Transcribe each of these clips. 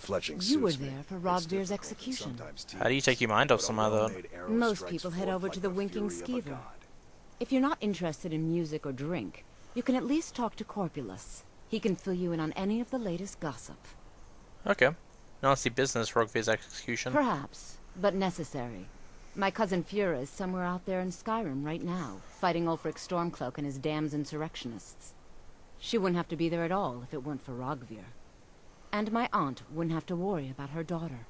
fletching You were suits me. there for It's Rogvir's difficult, and execution. sometimes How do you take your mind off some other? well-made arrow Most strikes people head forth over like to the Winking fury of a Skeever. god. If you're not interested in music or drink, you can at least talk to Corpulus. He can fill you in on any of the latest gossip. Okay. Nasty business, Rogvir's execution. Perhaps, but necessary. My cousin Fura is somewhere out there in Skyrim right now, fighting Ulfric Stormcloak and his damned insurrectionists. She wouldn't have to be there at all if it weren't for Rogvir. And my aunt wouldn't have to worry about her daughter.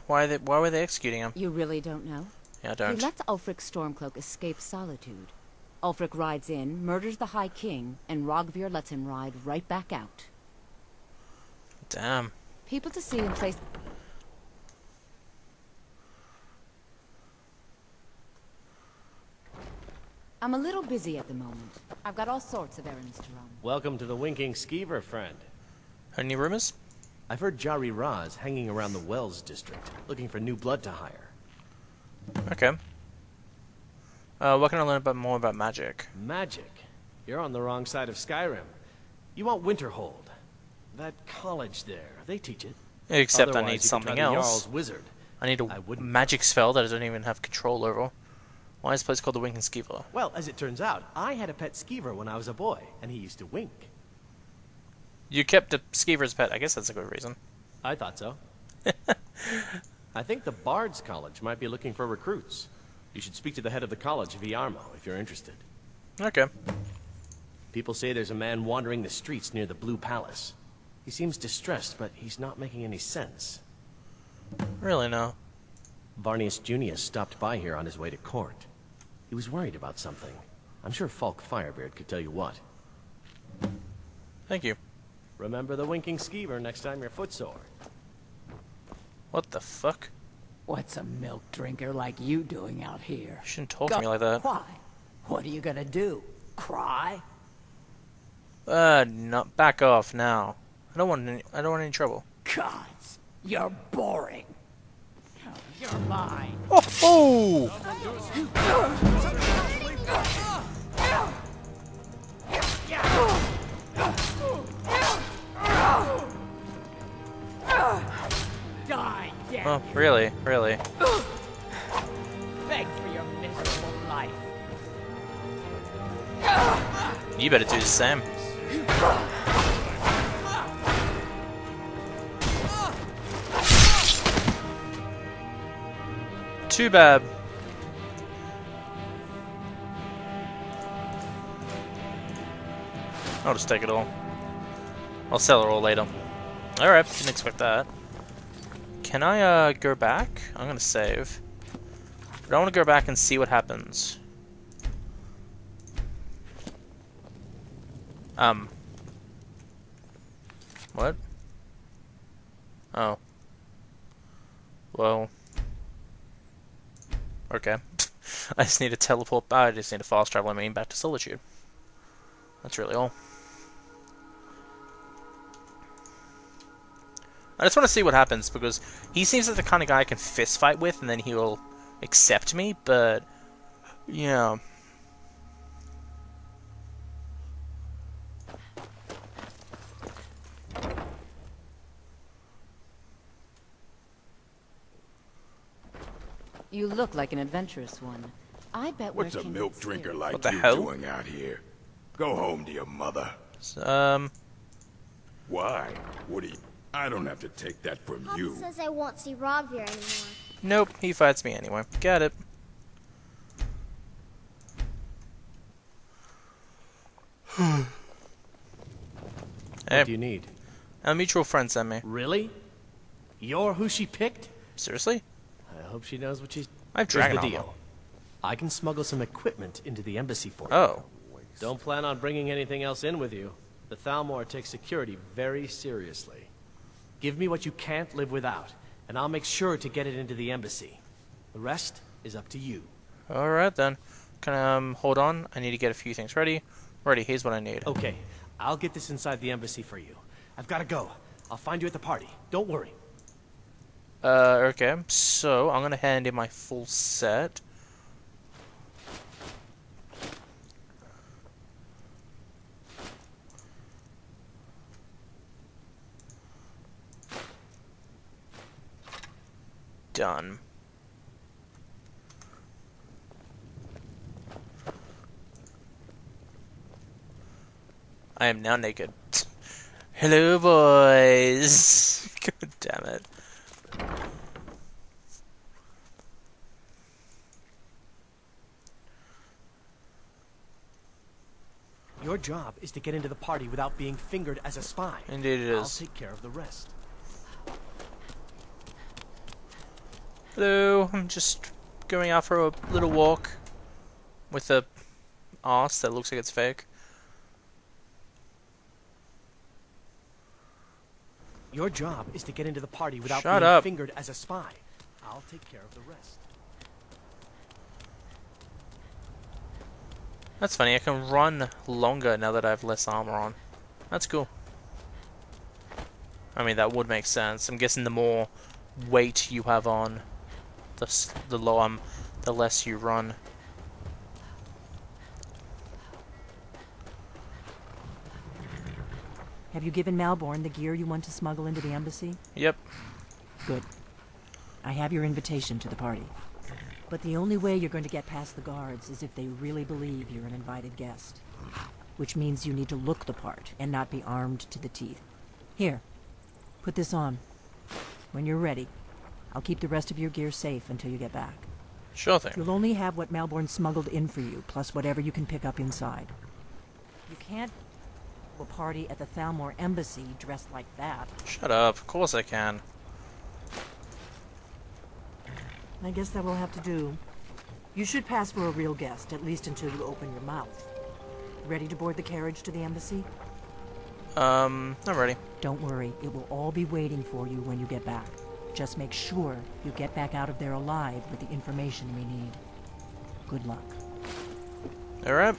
Why were they executing him? You really don't know? Yeah, I don't. He lets Ulfric Stormcloak escape solitude. Ulfric rides in, murders the High King, and Rogvir lets him ride right back out. Damn. People to see in place... I'm a little busy at the moment. I've got all sorts of errands to run. Welcome to the Winking Skeever, friend. Any rumors? I've heard Jari Ra's hanging around the Wells district, looking for new blood to hire. Okay. What can I learn more about magic? Magic? You're on the wrong side of Skyrim. You want Winterhold. That college there, they teach it. Except Otherwise, I need you could something try the else. Jarl's Wizard. I need I a wouldn't magic spell that I don't even have control over. Why is this place called the Winking Skeever? Well, as it turns out, I had a pet skeever when I was a boy, and he used to wink. You kept a skeever as a pet. I guess that's a good reason. I thought so. I think the Bard's College might be looking for recruits. You should speak to the head of the college, Viarmo, if you're interested. Okay. People say there's a man wandering the streets near the Blue Palace. He seems distressed, but he's not making any sense. Really, no. Varnius Junius stopped by here on his way to court. He was worried about something. I'm sure Falk Firebeard could tell you what. Thank you. Remember the Winking Skeever next time you're footsore. What the fuck? What's a milk drinker like you doing out here? You shouldn't talk to me like that. Why? What are you gonna do? Cry? No, back off now. I don't want any trouble. Gods, you're boring. Oh, you're mine. Oh! Oh! Die, dead. Oh, really? Really? Beg for your miserable life. You better do the same. Too bad. I'll just take it all. I'll sell it all later. Alright, didn't expect that. Can I go back? I'm gonna save. But I want to go back and see what happens. What? Oh. Well. Okay. I just need to teleport back. I just need to fast travel my back to Solitude. That's really all. I just want to see what happens, because he seems like the kind of guy I can fist fight with, and then he'll accept me, but... yeah. You look like an adventurous one. I bet What's we're a kindred milk drinker spirits. like What the you hell? doing out here? Go home to your mother. Why? What do you... I don't have to take that from Papa you. says I won't see Rogvir anymore. Nope, he fights me anyway. Got it. Hey, What do you need? a mutual friend sent me. Really? You're who she picked? Seriously? I hope she knows what she's... I have Here's dragon the armor. deal. I can smuggle some equipment into the embassy for you. Oh. Don't plan on bringing anything else in with you. The Thalmor takes security very seriously. Give me what you can't live without, and I'll make sure to get it into the embassy. The rest is up to you. Alright then. Can I, hold on? I need to get a few things ready. Ready, here's what I need. Okay, I'll get this inside the embassy for you. I've got to go. I'll find you at the party. Don't worry. Okay. So, I'm gonna hand in my full set. done. I am now naked. Hello, boys! God damn it. Your job is to get into the party without being fingered as a spy. Indeed it is. I'll take care of the rest. Hello, I'm just going out for a little walk with a arse that looks like it's fake. Your job is to get into the party without Shut being up. fingered as a spy. I'll take care of the rest. That's funny, I can run longer now that I have less armor on. That's cool. I mean, that would make sense. I'm guessing the more weight you have on, the less you run. Have you given Malborn the gear you want to smuggle into the embassy? Yep. Good. I have your invitation to the party. But the only way you're going to get past the guards is if they really believe you're an invited guest. Which means you need to look the part and not be armed to the teeth. Here, put this on. When you're ready, I'll keep the rest of your gear safe until you get back. Sure thing. You'll only have what Malborn smuggled in for you, plus whatever you can pick up inside. You can't go to a party at the Thalmor embassy dressed like that. Shut up. Of course I can. I guess that will have to do. You should pass for a real guest, at least until you open your mouth. Ready to board the carriage to the embassy? I'm ready. Don't worry, it will all be waiting for you when you get back. Just make sure you get back out of there alive with the information we need. Good luck. Alright.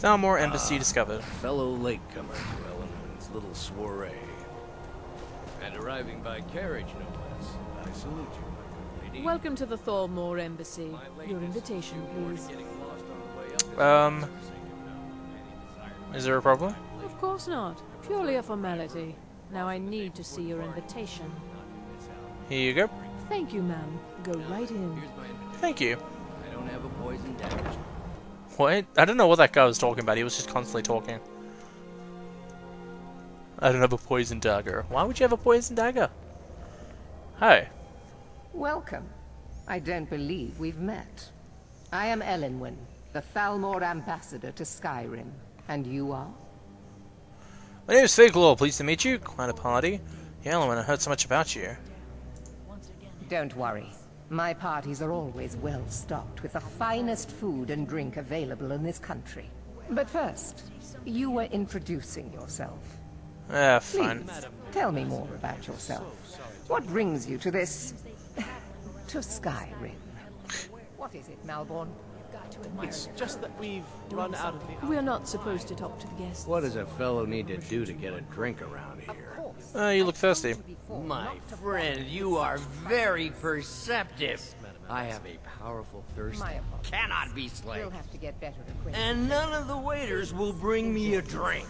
Thalmor Embassy discovered. Fellow latecomer to Alduin's little soiree. And arriving by carriage, no less. I salute you, my good lady. Welcome to the Thalmor Embassy. Your invitation, please. Is there a problem? Of course not. Purely a formality. Now I need to see your invitation. Here you go. Thank you, ma'am. Go right in. Thank you. I don't have a poison dagger. What? I don't know what that guy was talking about. He was just constantly talking. I don't have a poison dagger. Why would you have a poison dagger? Hi. Welcome. I don't believe we've met. I am Elenwen, the Thalmor ambassador to Skyrim. And you are? My name is Fictional. Pleased to meet you. Quite a party. Yeah, Alduin, I heard so much about you. Don't worry. My parties are always well stocked with the finest food and drink available in this country. But first, you were introducing yourself. Yeah, Please, fine. tell me more about yourself. What brings you to this... to Skyrim? What is it, Malborn? It's just that we've run out of the... We're not supposed to talk to the guests. What does a fellow need to do to get a drink around here? You look thirsty. My friend, you are very perceptive. I have a powerful thirst My that apologies. cannot be We'll slaked. have to get better acquainted. And none of the waiters will bring me a drink.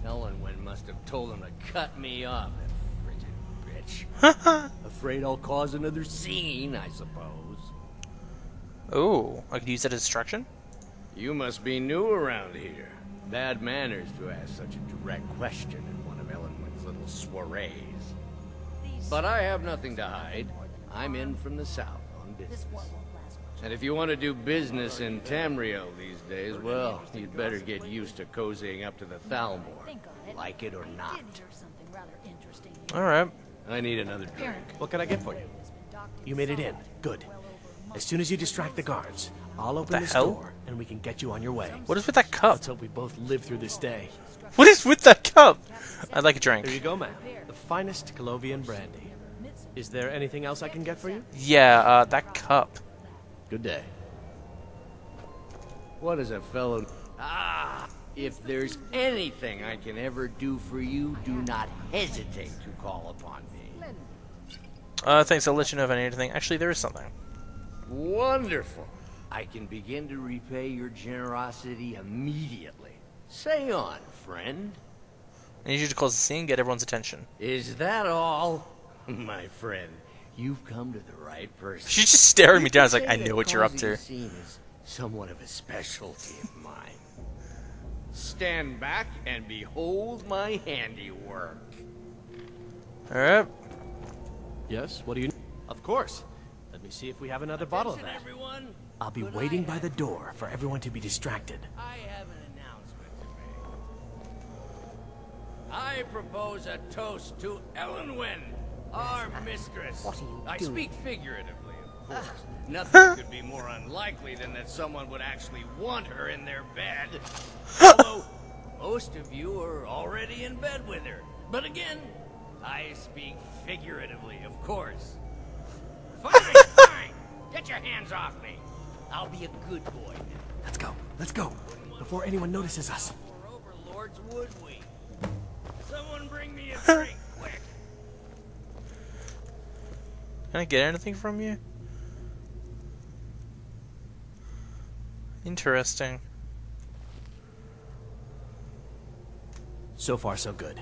Elenwen must have told him to cut me off, that frigid bitch. Afraid I'll cause another scene, I suppose. Oh, I could use that as distraction? You must be new around here. Bad manners to ask such a direct question in one of Elenwen's little soirees. But I have nothing to hide. I'm in from the south on business. And if you want to do business in Tamriel these days, well, you'd better get used to cozying up to the Thalmor. Like it or not. Alright. I need another drink. What can I get for you? You made it in. Good. As soon as you distract the guards, I'll open this hell? door and we can get you on your way. What is with that cup? Let's hope we both live through this day. What is with that cup? I'd like a drink. Here you go, ma'am. The finest Colovian brandy. Is there anything else I can get for you? Yeah, that cup. Good day. What is a fellow... if there's anything I can ever do for you, do not hesitate to call upon me. Thanks, I'll let you know if I need anything. Actually, there is something. Wonderful. I can begin to repay your generosity immediately. Say on, friend. I need you to close the scene, get everyone's attention. Is that all? My friend, you've come to the right person. She's just staring me down. It's like, I know what you're up to. Scene is somewhat of a specialty of mine. Stand back and behold my handiwork. Alright. Yes, what do you... Of course. Let me see if we have another bottle of that. Everyone, I'll be waiting by the door for everyone to be distracted. I have an announcement to make. I propose a toast to Elenwen, our mistress. What are you I doing? speak figuratively, of course. Nothing could be more unlikely than that someone would actually want her in their bed. Although, most of you are already in bed with her. But again, I speak figuratively, of course. Fine, fine. Get your hands off me. I'll be a good boy. Let's go. Let's go. Before anyone notices us. More overlords, would we? Someone bring me a drink, quick. Can I get anything from you? Interesting. So far, so good.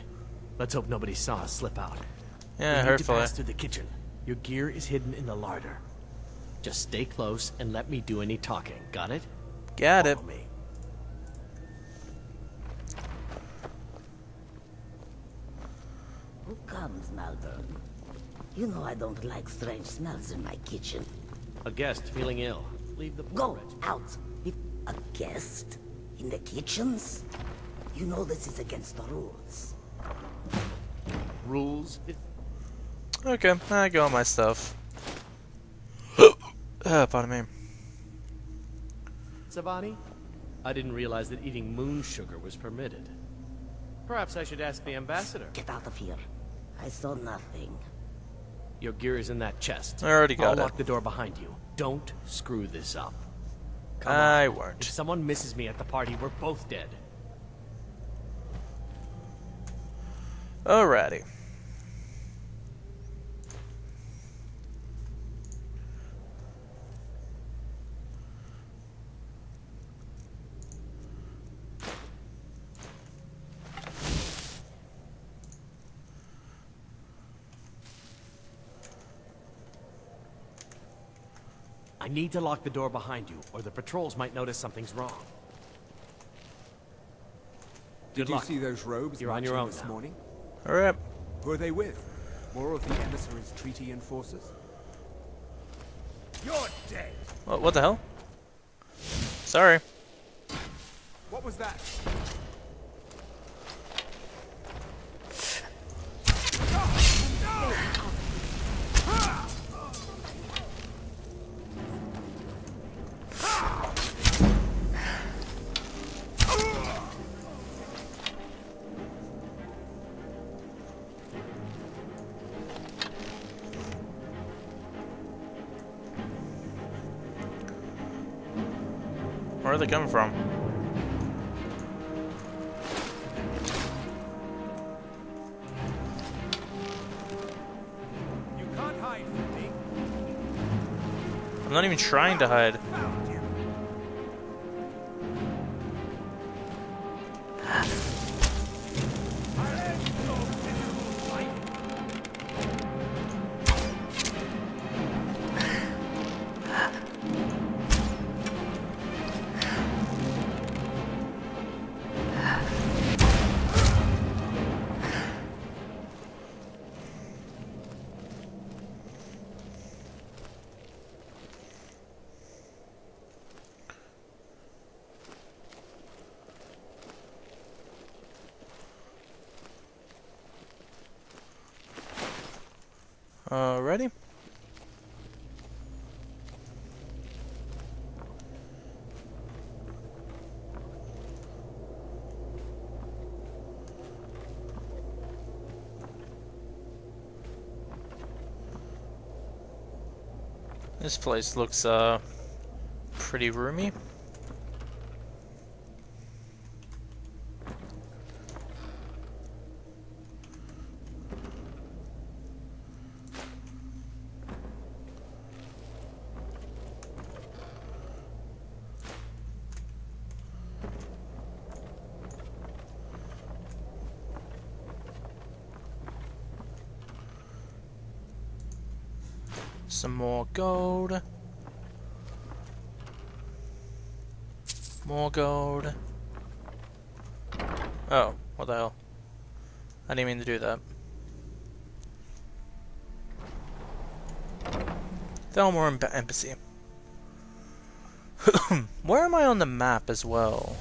Let's hope nobody saw us slip out. Yeah, we need to hopefully. pass through the kitchen. Your gear is hidden in the larder. Just stay close and let me do any talking. Got it? Got it. Follow me. Who comes, Malvern? You know I don't like strange smells in my kitchen. A guest feeling ill. Leave the Go porridge. out. A guest? In the kitchens? You know this is against the rules. Rules. Okay, I got my stuff. Pardon me. Savani? I didn't realize that eating moon sugar was permitted. Perhaps I should ask the ambassador. Get out of here. I saw nothing. Your gear is in that chest. I already got I'll it. lock the door behind you. Don't screw this up. Come I on. won't. If someone misses me at the party, we're both dead. Alrighty. I need to lock the door behind you, or the patrols might notice something's wrong. Did Good you luck. see those robes You're on your marching own this now. morning? Alright. Who are they with? More of the emissaries' treaty enforcers? You're dead! What the hell? Sorry. What was that? Where are they coming from? You can't hide from me. I'm not even trying to hide. Found you. I'll end your miserable life. Ready? This place looks pretty roomy. Some more gold. More gold. Oh, what the hell? I didn't mean to do that. Thalmor Embassy. Where am I on the map as well?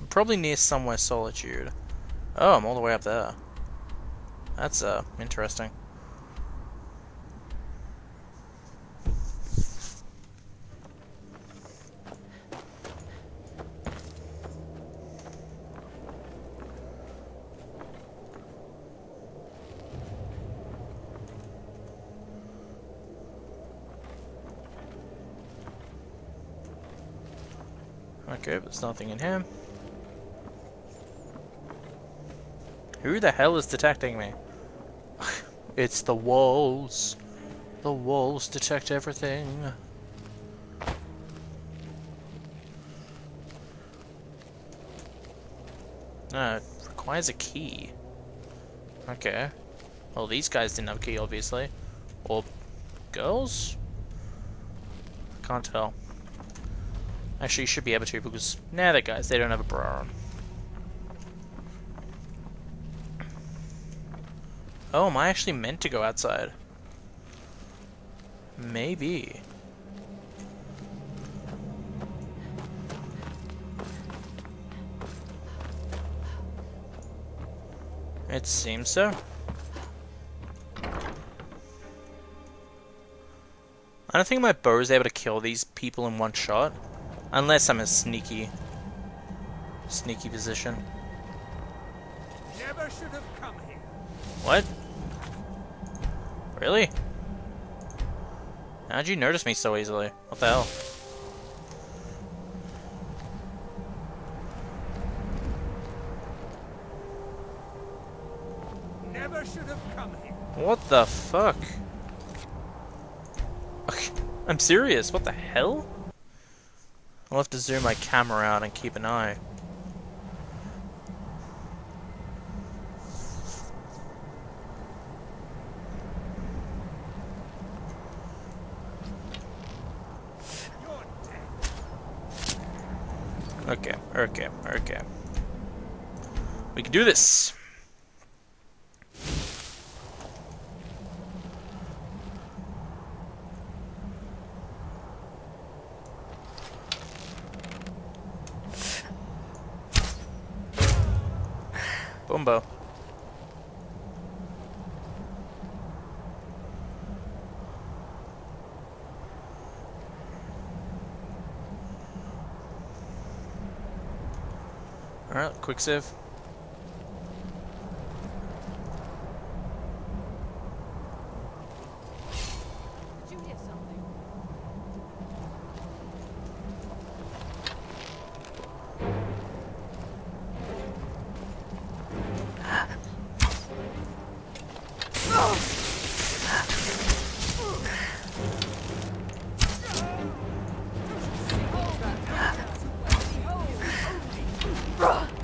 I'm probably near somewhere Solitude. Oh, I'm all the way up there. That's interesting. Okay, but there's nothing in here. Who the hell is detecting me? It's the walls. The walls detect everything. It requires a key. Okay. Well, these guys didn't have a key, obviously. Or girls? Can't tell. Actually, you should be able to because, nah, they're guys, they don't have a bra on. Oh, am I actually meant to go outside? Maybe. It seems so. I don't think my bow is able to kill these people in one shot. Unless I'm a sneaky position. Never should have come here. What? Really? How'd you notice me so easily? What the hell? Never should have come here. What the fuck? I'm serious, what the hell? I'll have to zoom my camera out and keep an eye. Okay. We can do this! Boombo. Alright, quick save. Did you hear something?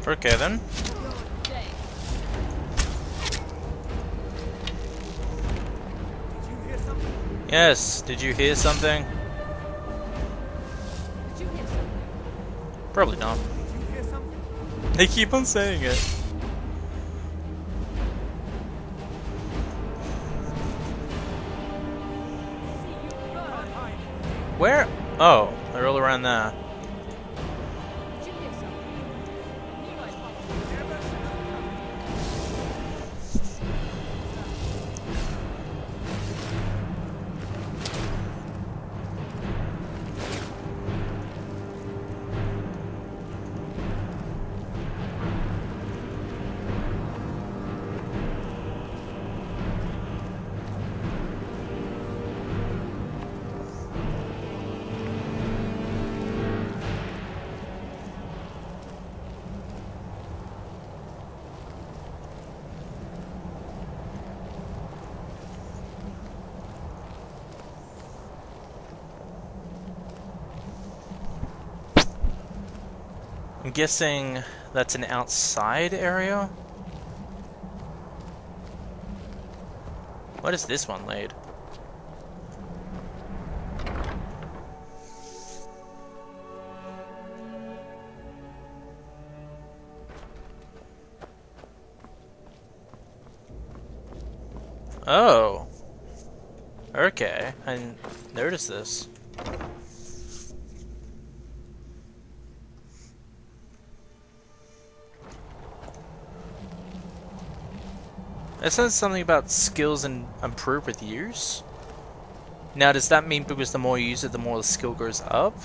Okay then. Yes, did you hear something? Did you hear something? Probably not. Did you hear something? They keep on saying it. Where? Oh, they're all around there. Did you hear something? Knew I'd pop up. I'm guessing that's an outside area? What is this one laid? Oh. Okay, I didn't notice this. It says something about skills and improve with use. Now, does that mean because the more you use it, the more the skill goes up?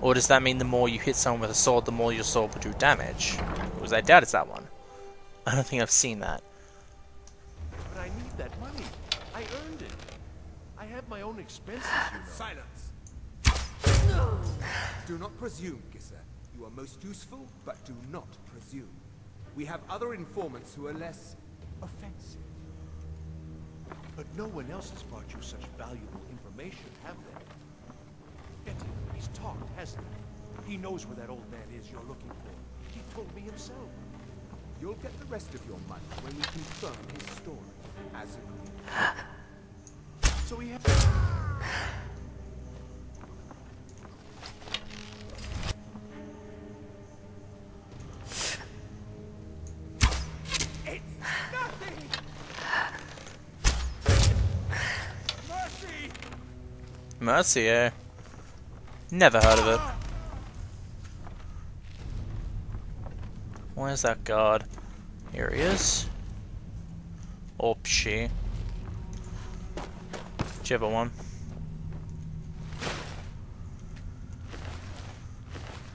Or does that mean the more you hit someone with a sword, the more your sword will do damage? Because I doubt it's that one. I don't think I've seen that. But I need that money. I earned it. I have my own expenses, you know. Silence! Do not presume, Gisser. You are most useful, but do not presume. We have other informants who are less offensive. But no one else has brought you such valuable information, have they? Etty, he's talked, hasn't he? He knows where that old man is you're looking for. He told me himself. You'll get the rest of your money when we confirm his story, as agreed. So he has... Mercy, eh? Never heard of it. Where's that guard? Here he is. Or she. Whichever one.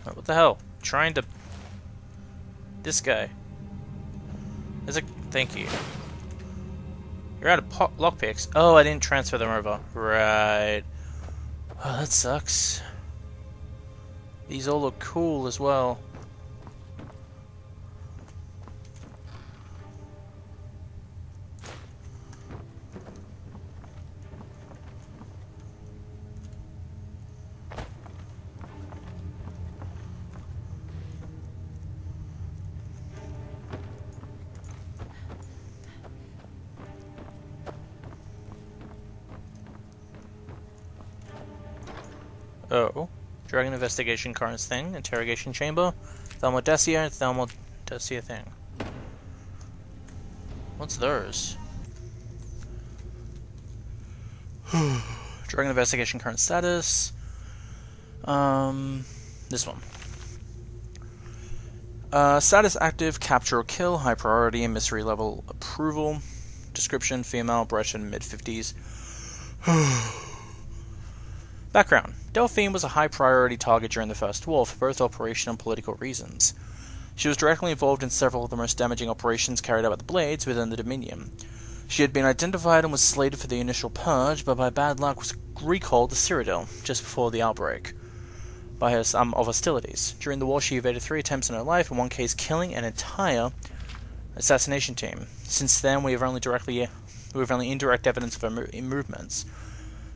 Oh, what the hell? Trying to... This guy. There's a... Thank you. You're out of lockpicks. Oh, I didn't transfer them over. Right. Oh, that sucks. These all look cool as well. Oh. Dragon investigation currents thing. Interrogation chamber. Thalmor dossier. Thalmor dossier thing. What's theirs? Dragon investigation current status. This one. Status active, capture or kill, high priority and mystery level approval. Description, female, Breton, mid-50s. Background. Delphine was a high-priority target during the First War for both operational and political reasons. She was directly involved in several of the most damaging operations carried out by the Blades within the Dominion. She had been identified and was slated for the initial purge, but by bad luck was recalled to Cyrodiil just before the outbreak by her of hostilities. During the war, she evaded 3 attempts on her life, in one case killing an entire assassination team. Since then, we have only indirect evidence of her movements,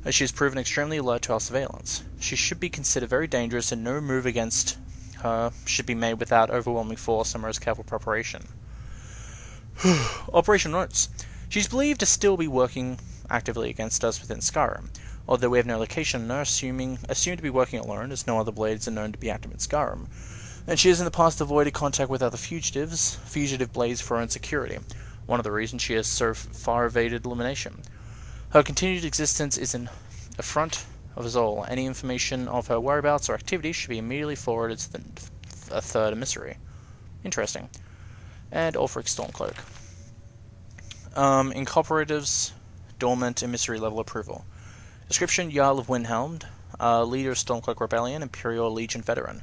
as she has proven extremely alert to our surveillance. She should be considered very dangerous, and no move against her should be made without overwhelming force and most careful preparation. Operation notes. She's believed to still be working actively against us within Skyrim, although we have no location on her, assumed to be working alone, as no other Blades are known to be active in Skyrim. And she has in the past avoided contact with other fugitive Blades for her own security, one of the reasons she has so far evaded elimination. Her continued existence is an affront of us all. Any information of her whereabouts or activities should be immediately forwarded to a third emissary. Interesting. And Ulfric Stormcloak. Incorporatives, dormant, emissary level approval. Description, Jarl of Windhelm, leader of Stormcloak Rebellion, Imperial Legion veteran.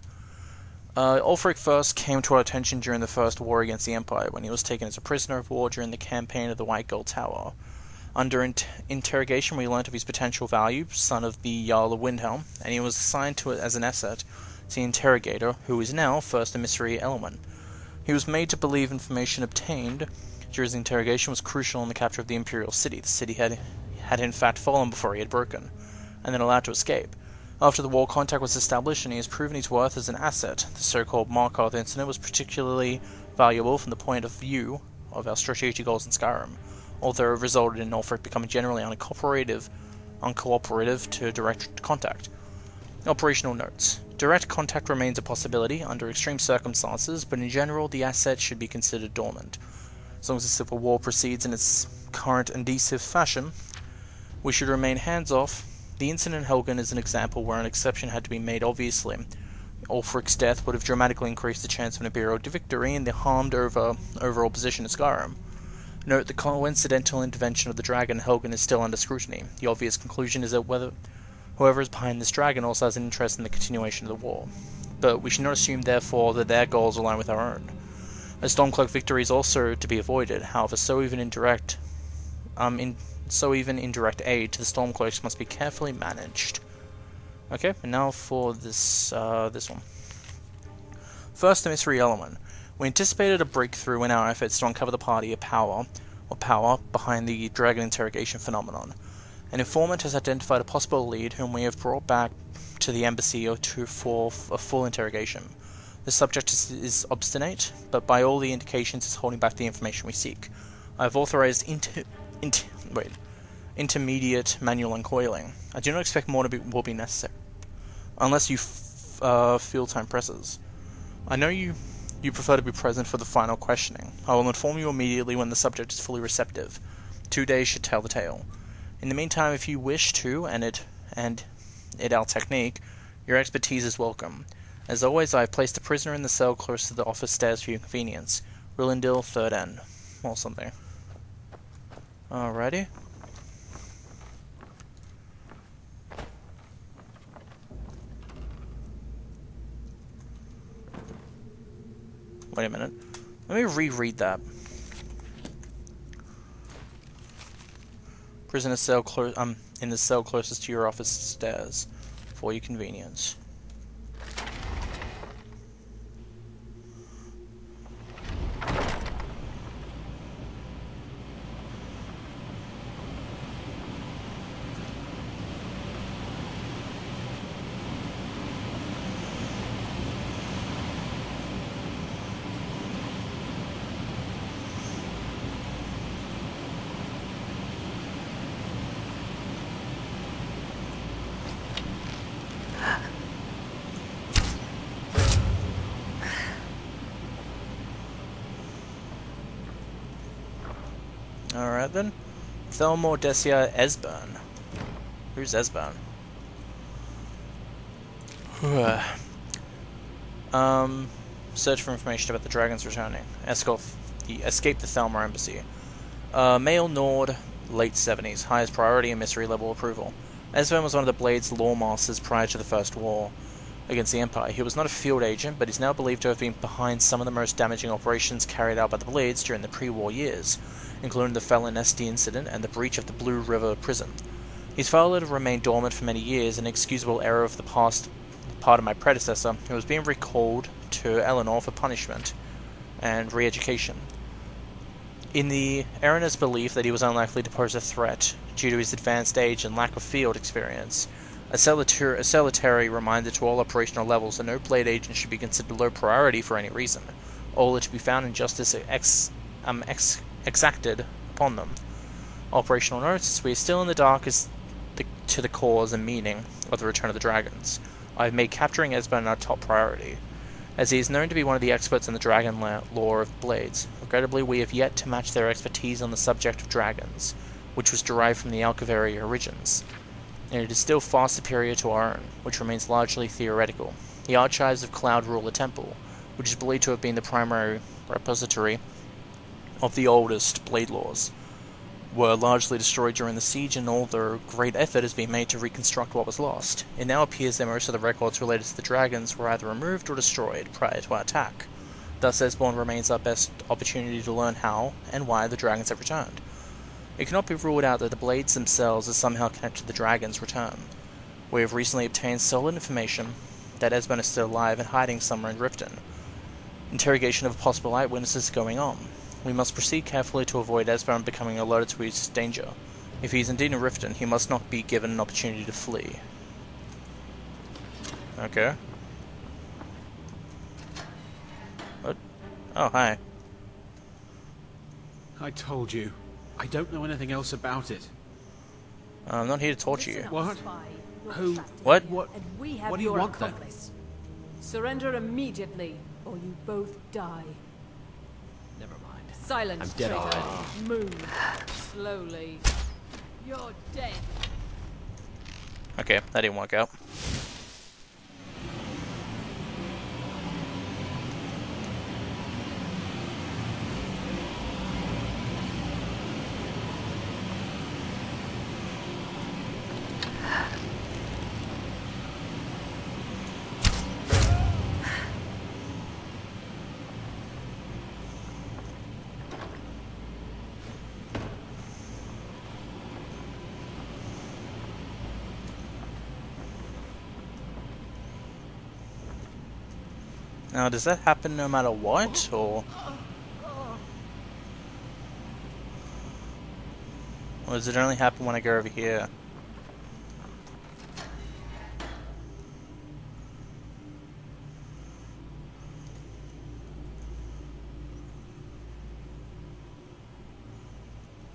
Ulfric first came to our attention during the First War against the Empire, when he was taken as a prisoner of war during the campaign of the White Gold Tower. Under interrogation, we learnt of his potential value, son of the Jarl of Windhelm, and he was assigned to it as an asset to the interrogator, who is now First Emissary Elwyn. He was made to believe information obtained during the interrogation was crucial in the capture of the Imperial City. The city had in fact fallen before he had broken, and then allowed to escape. After the war, contact was established, and he has proven his worth as an asset. The so-called Markarth incident was particularly valuable from the point of view of our strategic goals in Skyrim, although it resulted in Ulfric becoming generally uncooperative to direct contact. Operational notes. Direct contact remains a possibility under extreme circumstances, but in general the asset should be considered dormant. As long as the civil war proceeds in its current indecisive fashion, we should remain hands-off. The incident in Helgen is an example where an exception had to be made obviously. Ulfric's death would have dramatically increased the chance of an Imperial victory in the harmed overall position of Skyrim. Note the coincidental intervention of the dragon in Helgen is still under scrutiny. The obvious conclusion is that whoever is behind this dragon also has an interest in the continuation of the war. But we should not assume, therefore, that their goals align with our own. A Stormcloak victory is also to be avoided, however, so even indirect aid to the Stormcloaks must be carefully managed. Okay, and now for this one. First, the mystery element. We anticipated a breakthrough in our efforts to uncover the party of power behind the dragon interrogation phenomenon. An informant has identified a possible lead whom we have brought back to the embassy for a full interrogation. The subject is obstinate, but by all the indications is holding back the information we seek. I have authorized intermediate manual uncoiling. I do not expect more will be necessary, unless you feel time presses. I know you prefer to be present for the final questioning. I will inform you immediately when the subject is fully receptive. 2 days should tell the tale. In the meantime, if you wish to, and our technique, your expertise is welcome. As always, I have placed the prisoner in the cell close to the office stairs for your convenience. Rillendil, 3rd End. Or something. Alrighty. Wait a minute. Let me reread that. Prisoner cell in the cell closest to your office stairs for your convenience. Alright then. Thalmor, Desia, Esbern. Who's Esbern? Search for information about the dragons returning. Escape the Thalmor embassy. Male Nord, late 70s. Highest priority and mystery level approval. Esbern was one of the Blade's law masters prior to the First War against the Empire. He was not a field agent, but is now believed to have been behind some of the most damaging operations carried out by the Blades during the pre-war years, including the Felon Esti incident and the breach of the Blue River prison. His failure to remain dormant for many years, an excusable error of the part of my predecessor, who was being recalled to Eleanor for punishment and re-education. In the erroneous belief that he was unlikely to pose a threat due to his advanced age and lack of field experience, a salutary reminder to all operational levels that no Blade agent should be considered low priority for any reason. All are to be found in justice exacted upon them. Operational notes: we are still in the dark as to the cause and meaning of the return of the dragons. I have made capturing Esbern our top priority, as he is known to be one of the experts in the dragon lore of Blades. Regrettably, we have yet to match their expertise on the subject of dragons, which was derived from the Alcavari origins, and it is still far superior to our own, which remains largely theoretical. The archives of Cloud Ruler Temple, which is believed to have been the primary repository of the oldest Blade laws, were largely destroyed during the siege, and although great effort has been made to reconstruct what was lost, it now appears that most of the records related to the dragons were either removed or destroyed prior to our attack. Thus, Esbern remains our best opportunity to learn how and why the dragons have returned. It cannot be ruled out that the Blades themselves are somehow connected to the dragons' return. We have recently obtained solid information that Esbern is still alive and hiding somewhere in Riften. Interrogation of possible eyewitnesses is going on. We must proceed carefully to avoid Esbern becoming alerted to his danger. If he is indeed in Riften, he must not be given an opportunity to flee. Okay. What? Oh, hi. I told you. I don't know anything else about it. I'm not here to torture you. What? Who? What? What? And we have What do you your want then? accomplice. Surrender immediately, or you both die. Never mind. Silence, I'm dead traitor. already. Move. Slowly. You're dead. Okay, that didn't work out. Now, does that happen no matter what, or does it only happen when I go over here?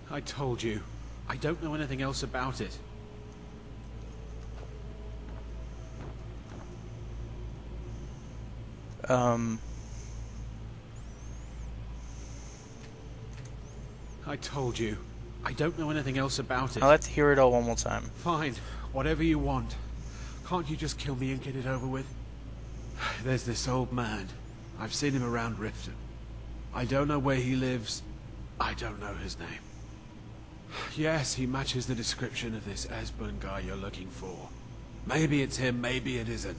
I told you. I don't know anything else about it. I told you. I don't know anything else about it. I'd like to hear it all one more time. Fine. Whatever you want. Can't you just kill me and get it over with? There's this old man. I've seen him around Riften. I don't know where he lives. I don't know his name. Yes, he matches the description of this Esbern guy you're looking for. Maybe it's him, maybe it isn't.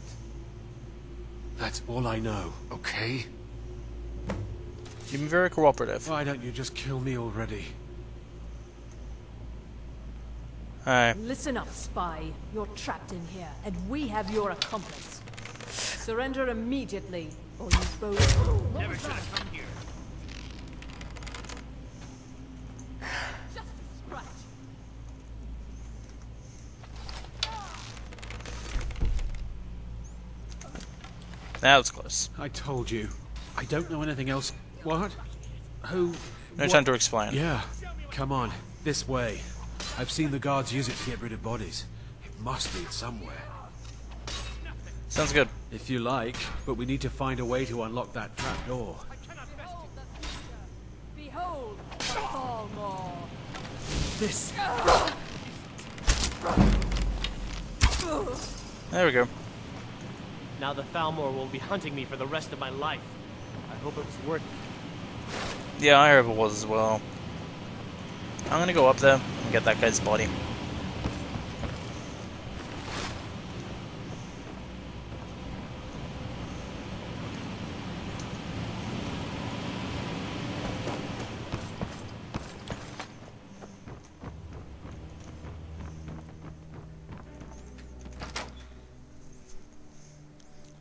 That's all I know, okay? You've been very cooperative. Why don't you just kill me already? Alright. Listen up, spy. You're trapped in here, and we have your accomplice. Surrender immediately, or you both... Never should have come here. Just a scratch. That was close. I told you. I don't know anything else. What? Who? No time to explain. Yeah. Come on. This way. I've seen the guards use it to get rid of bodies. It must lead somewhere. Sounds good. If you like, but we need to find a way to unlock that trap door. Behold, Thalmor. This. There we go. Now the Thalmor will be hunting me for the rest of my life. I hope it was worth it. Yeah, I hope it was as well. I'm gonna go up there and get that guy's body.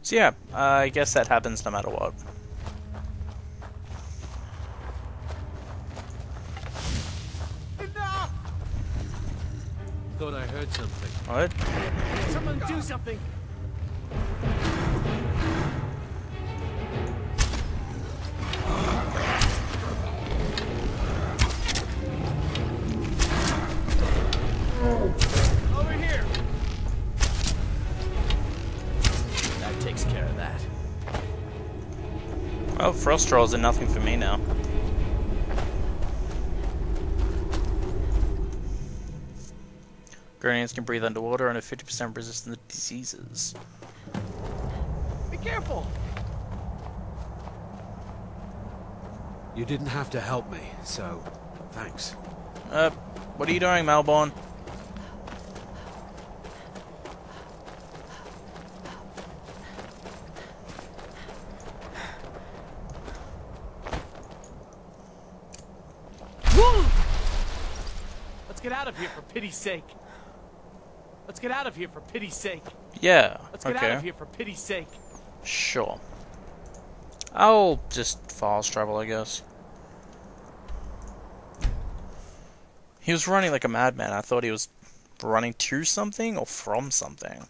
So yeah, I guess that happens no matter what. Enough! Thought I heard something. What? Someone do something! Over here! That takes care of that. Well, frost trolls are nothing for me now. Guardians can breathe underwater and are 50% resistant to diseases. Be careful! You didn't have to help me, so thanks. What are you doing, Malborn? Let's get out of here for pity's sake. Let's get out of here for pity's sake. Yeah, Let's get out of here for pity's sake. Sure. I'll just fast travel, I guess. He was running like a madman. I thought he was running to something or from something.